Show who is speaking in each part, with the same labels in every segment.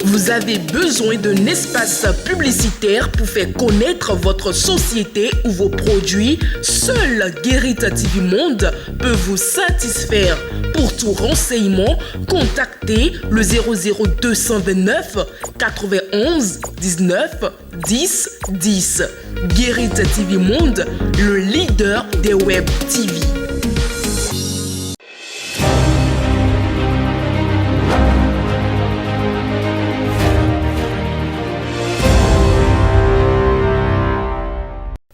Speaker 1: Vous avez besoin d'un espace publicitaire pour faire connaître votre société ou vos produits? Seul Guérite TV Monde peut vous satisfaire. Pour tout renseignement, contactez le 00229 91 19 10 10. Guérite TV Monde, le leader des web TV.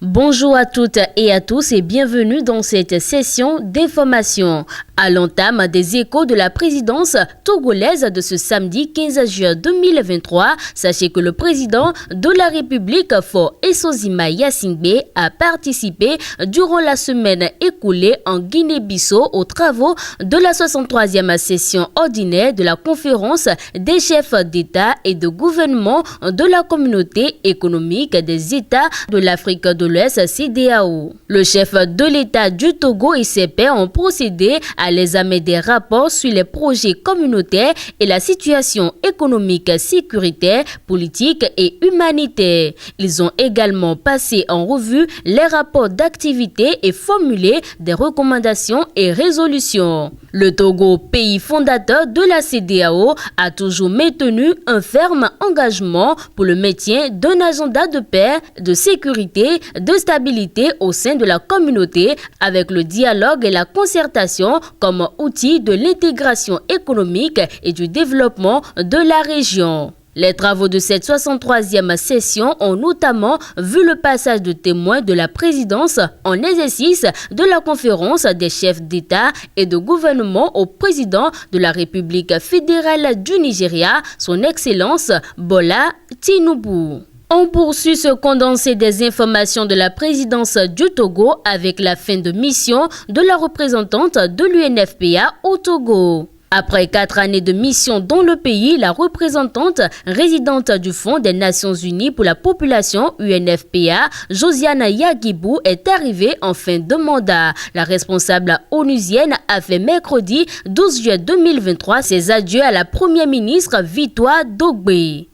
Speaker 2: Bonjour à toutes et à tous et bienvenue dans cette session d'information. À l'entame des échos de la présidence togolaise de ce samedi 15 juin 2023, sachez que le président de la République, Faure Essozima Yassingbe, a participé durant la semaine écoulée en Guinée-Bissau aux travaux de la 63e session ordinaire de la conférence des chefs d'État et de gouvernement de la communauté économique des États de l'Afrique de l'Ouest, CEDEAO. Le chef de l'État du Togo et ses pairs ont procédé à l'examen des rapports sur les projets communautaires et la situation économique, sécuritaire, politique et humanitaire. Ils ont également passé en revue les rapports d'activité et formulé des recommandations et résolutions. Le Togo, pays fondateur de la CEDEAO, a toujours maintenu un ferme engagement pour le maintien d'un agenda de paix, de sécurité, de stabilité au sein de la communauté avec le dialogue et la concertation comme outil de l'intégration économique et du développement de la région. Les travaux de cette 63e session ont notamment vu le passage de témoins de la présidence en exercice de la conférence des chefs d'État et de gouvernement au président de la République fédérale du Nigeria, son Excellence Bola Tinubu. On poursuit ce condensé des informations de la présidence du Togo avec la fin de mission de la représentante de l'UNFPA au Togo. Après 4 années de mission dans le pays, la représentante résidente du Fonds des Nations Unies pour la population UNFPA, Josiane Yagibou, est arrivée en fin de mandat. La responsable onusienne a fait mercredi 12 juillet 2023 ses adieux à la première ministre Victoire Dogbe.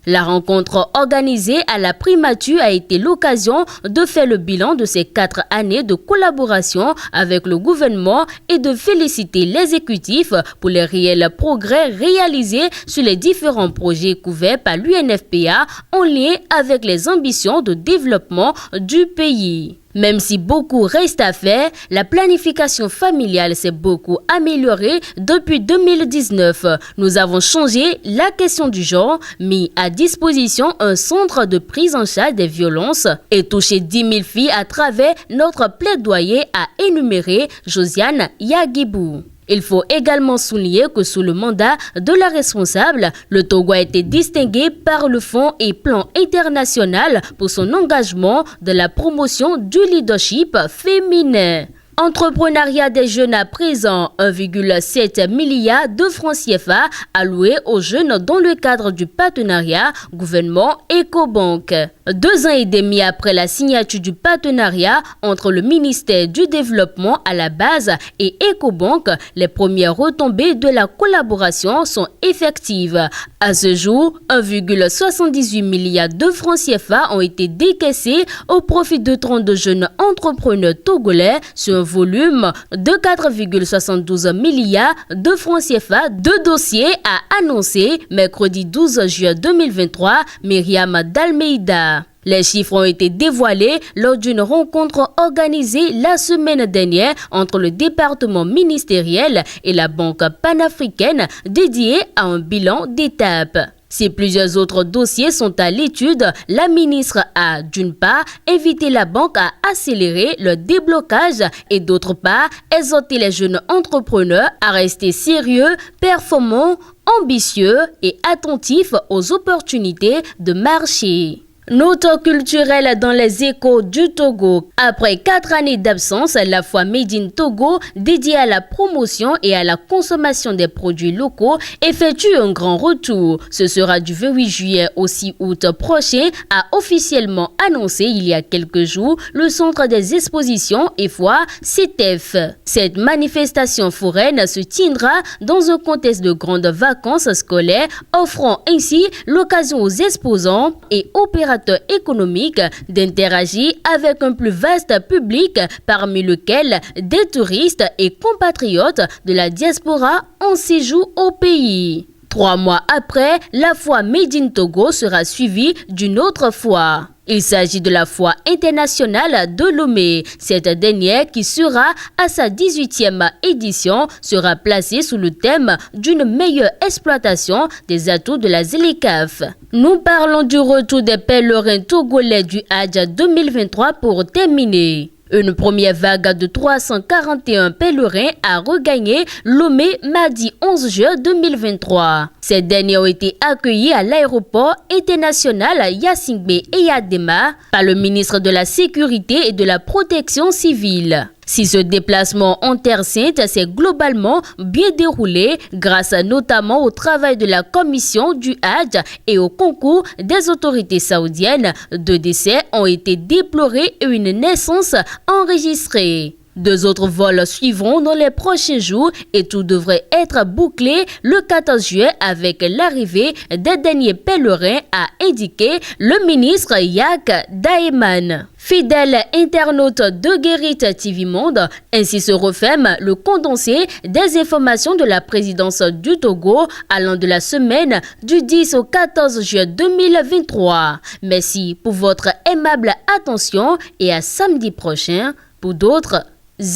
Speaker 2: La rencontre organisée à la primature a été l'occasion de faire le bilan de ces 4 années de collaboration avec le gouvernement et de féliciter l'exécutif pour les réels progrès réalisés sur les différents projets couverts par l'UNFPA en lien avec les ambitions de développement du pays. Même si beaucoup reste à faire, la planification familiale s'est beaucoup améliorée depuis 2019. Nous avons changé la question du genre, mis à disposition un centre de prise en charge des violences et touché 10 000 filles à travers notre plaidoyer, a énuméré Josiane Yagibou. Il faut également souligner que sous le mandat de la responsable, le Togo a été distingué par le Fonds et Plan international pour son engagement de la promotion du leadership féminin. Entrepreneuriat des jeunes à présent, 1,7 milliard de francs CFA alloués aux jeunes dans le cadre du partenariat gouvernement Ecobank. 2 ans et demi après la signature du partenariat entre le ministère du Développement à la base et Ecobank, les premières retombées de la collaboration sont effectives. À ce jour, 1,78 milliard de francs CFA ont été décaissés au profit de 32 jeunes entrepreneurs togolais sur un volume de 4,72 milliards de francs CFA. 2 dossiers a annoncé mercredi 12 juin 2023 Myriam Dalmeida. Les chiffres ont été dévoilés lors d'une rencontre organisée la semaine dernière entre le département ministériel et la Banque panafricaine dédiée à un bilan d'étape. Si plusieurs autres dossiers sont à l'étude, la ministre a, d'une part, invité la banque à accélérer le déblocage et d'autre part, exhorté les jeunes entrepreneurs à rester sérieux, performants, ambitieux et attentifs aux opportunités de marché. Note culturelle dans les échos du Togo. Après 4 années d'absence, la foire Made in Togo, dédiée à la promotion et à la consommation des produits locaux, effectue un grand retour. Ce sera du 28 juillet au 6 août prochain, a officiellement annoncé il y a quelques jours le Centre des expositions et foires CETEF. Cette manifestation foraine se tiendra dans un contexte de grandes vacances scolaires, offrant ainsi l'occasion aux exposants et opérateurs économiques d'interagir avec un plus vaste public, parmi lequel des touristes et compatriotes de la diaspora en séjour au pays. 3 mois après, la foire Made in Togo sera suivie d'une autre foire. Il s'agit de la foire internationale de Lomé. Cette dernière, qui sera à sa 18e édition, sera placée sous le thème d'une meilleure exploitation des atouts de la ZLECAf. Nous parlons du retour des pèlerins togolais du Hadj 2023 pour terminer. Une première vague de 341 pèlerins a regagné Lomé mardi 11 juin 2023. Ces derniers ont été accueillis à l'aéroport international Yassingbe Eyadema par le ministre de la Sécurité et de la Protection civile. Si ce déplacement en Terre Sainte s'est globalement bien déroulé, grâce notamment au travail de la commission du Hadj et au concours des autorités saoudiennes, 2 décès ont été déplorés et une naissance enregistrée. 2 autres vols suivront dans les prochains jours et tout devrait être bouclé le 14 juillet avec l'arrivée des derniers pèlerins, a indiqué le ministre Yak Daeman. Fidèle internaute de Guérit TV Monde, ainsi se referme le condensé des informations de la présidence du Togo allant de la semaine du 10 au 14 juillet 2023. Merci pour votre aimable attention et à samedi prochain pour d'autres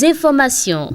Speaker 2: informations.